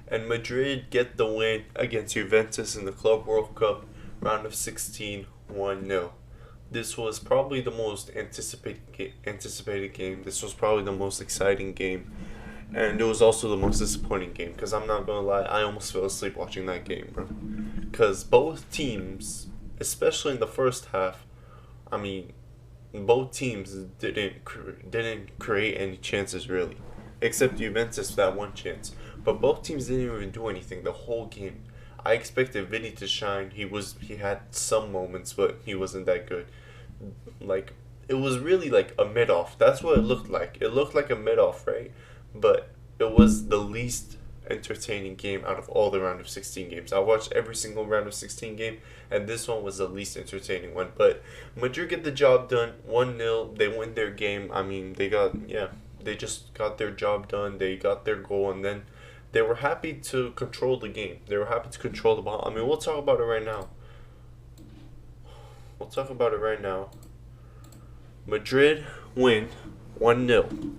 and Madrid get the win against Juventus in the Club World Cup round of 16, 1-0. This was probably the most anticipated game. This was probably the most exciting game, and it was also the most disappointing game. Because I'm not gonna lie, I almost fell asleep watching that game, bro. Because both teams, especially in the first half, I mean, both teams didn't create any chances really, except Juventus that one chance. But both teams didn't even do anything the whole game. I expected Vinny to shine. He had some moments, but he wasn't that good. Like, it was really like a mid off. That's what it looked like. It looked like a mid off, right? But it was the least entertaining game out of all the round of 16 games. I watched every single round of 16 game, and this one was the least entertaining one. But Madrid get the job done, 1-0. They win their game. I mean, they just got their job done. They got their goal, and then they were happy to control the game. They were happy to control the ball. I mean, we'll talk about it right now. We'll talk about it right now. Madrid win 1-0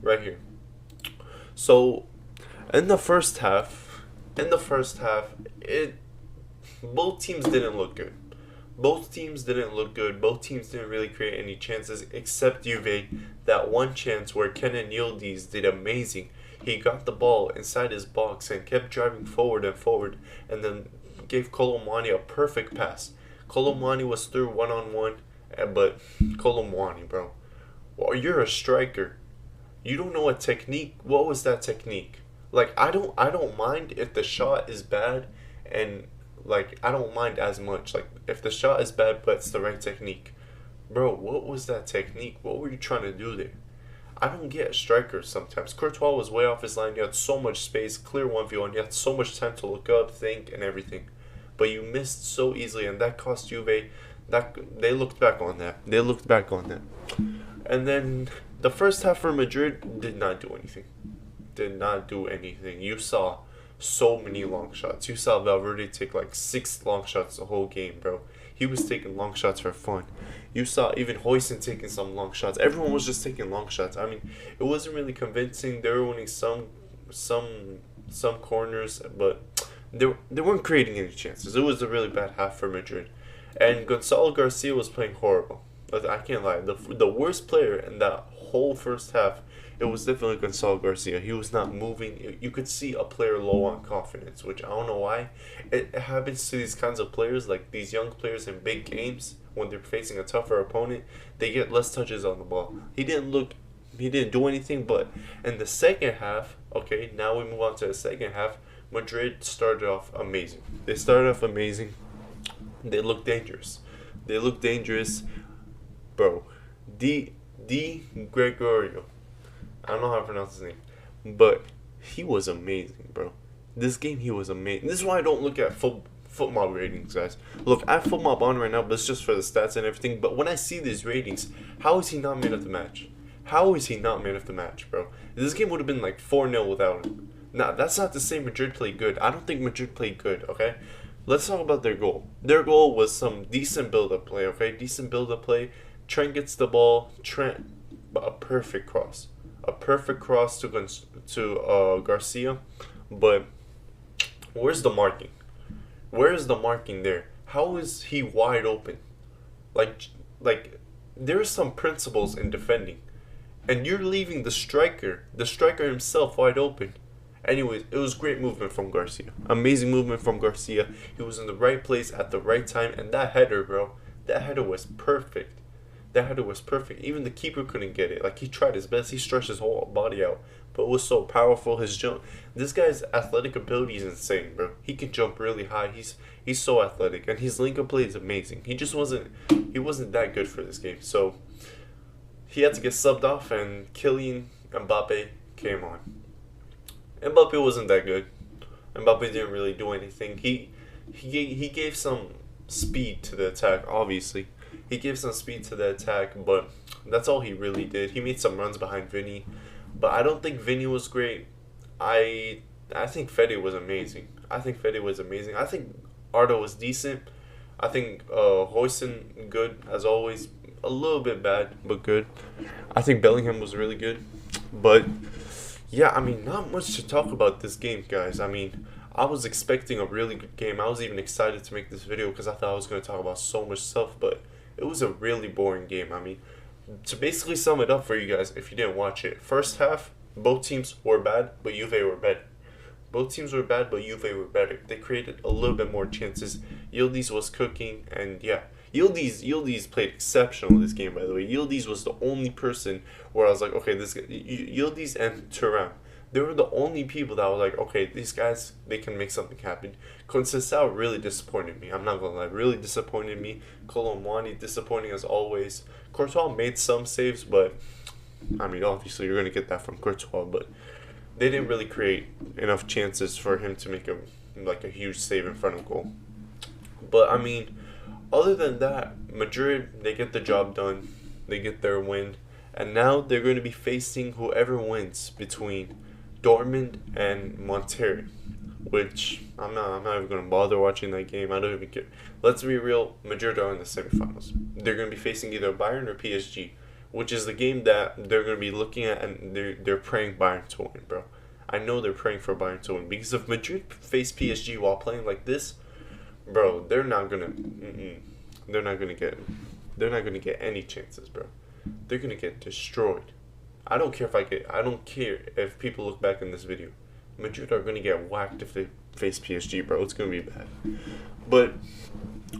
right here. So, in the first half, it both teams didn't look good. Both teams didn't look good. Both teams didn't really create any chances except Juve. That one chance where Kenan Yildiz did amazing. He got the ball inside his box and kept driving forward and forward, and then gave Colomwani a perfect pass. Colomwani was through one-on-one, but Colomwani, bro, well, you're a striker. You don't know a technique. What was that technique? Like, I don't mind if the shot is bad, and like I don't mind as much. Like, if the shot is bad but it's the right technique. Bro, what was that technique? What were you trying to do there? I don't get strikers sometimes. Courtois was way off his line. You had so much space, clear 1v1. You had so much time to look up, think, and everything. But you missed so easily, and that cost Juve. They looked back on that. And then the first half for Madrid did not do anything. Did not do anything. You saw so many long shots. You saw Valverde take like 6 long shots the whole game, bro. He was taking long shots for fun. You saw even Hoyson taking some long shots. Everyone was just taking long shots. I mean, it wasn't really convincing. They were winning some corners, but they weren't creating any chances. It was a really bad half for Madrid. And Gonzalo Garcia was playing horrible. But I can't lie. The worst player in that whole first half, it was definitely Gonzalo Garcia. He was not moving. You could see a player low on confidence, which I don't know why. It happens to these kinds of players, like these young players in big games, when they're facing a tougher opponent, they get less touches on the ball. He didn't do anything, but in the second half, okay, now we move on to the second half, Madrid started off amazing. They started off amazing. They looked dangerous. Bro. D. Gregorio. I don't know how to pronounce his name, but he was amazing, bro. This game, he was amazing. This is why I don't look at football ratings, guys. Look, I have football on right now, but it's just for the stats and everything. But when I see these ratings, how is he not man of the match? How is he not man of the match, bro? This game would have been like 4-0 without him. Nah, that's not to say Madrid played good. I don't think Madrid played good, okay? Let's talk about their goal. Their goal was some decent build-up play, okay? Decent build-up play. Trent gets the ball. A perfect cross. A perfect cross to Garcia. But where's the marking? Where is the marking there? How is he wide open? Like there's some principles in defending, and you're leaving the striker himself wide open. Anyways, it was great movement from Garcia. Amazing movement from Garcia. He was in the right place at the right time, and that header, bro, that header was perfect. Even the keeper couldn't get it. Like, he tried his best. He stretched his whole body out, but it was so powerful. His jump. This guy's athletic ability is insane, bro. He can jump really high. He's so athletic, and his link-up play is amazing. He wasn't that good for this game, so he had to get subbed off, and Kylian Mbappe came on. Mbappe wasn't that good. Mbappe didn't really do anything. He gave some speed to the attack, obviously. He gave some speed to the attack, but that's all he really did. He made some runs behind Vinny, but I don't think Vinny was great. I think Fede was amazing. I think Arda was decent. I think Hoyson, good, as always. A little bit bad, but good. I think Bellingham was really good. But Yeah, I mean, not much to talk about this game, guys. I mean, I was expecting a really good game. I was even excited to make this video because I thought I was going to talk about so much stuff, but it was a really boring game. I mean, to basically sum it up for you guys, if you didn't watch it, first half, both teams were bad, but Juve were better. Both teams were bad, but Juve were better. They created a little bit more chances. Yildiz was cooking, and yeah, Yildiz played exceptional this game. By the way, Yildiz was the only person where I was like, okay, this guy, Yildiz and Turan, they were the only people that I was like, okay, these guys, they can make something happen. Conceição really disappointed me. I'm not gonna lie, really disappointed me. Colomwani disappointing as always. Courtois made some saves, but I mean, obviously you're gonna get that from Courtois, but they didn't really create enough chances for him to make a huge save in front of goal. But I mean, other than that, Madrid, they get the job done. They get their win, and now they're going to be facing whoever wins between Dortmund and Monterrey. Which I'm not even going to bother watching that game. I don't even care. Let's be real. Madrid are in the semifinals. They're going to be facing either Bayern or PSG, which is the game that they're going to be looking at, and they're praying Bayern to win, bro. I know they're praying for Bayern to win because if Madrid face PSG while playing like this, bro, they're not gonna get any chances, bro. They're gonna get destroyed. I don't care if people look back in this video. Madrid are gonna get whacked if they face PSG, bro. It's gonna be bad. But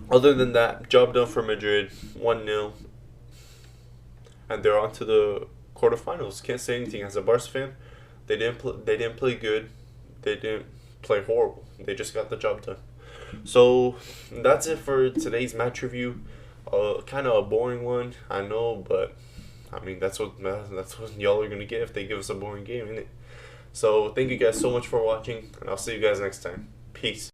other than that, job done for Madrid, 1-0, and they're on to the quarterfinals. Can't say anything as a Barca fan. They didn't play good. They didn't play horrible. They just got the job done. So that's it for today's match review. Kind of a boring one, I know, but I mean that's what y'all are gonna get if they give us a boring game, innit? So thank you guys so much for watching, and I'll see you guys next time. Peace.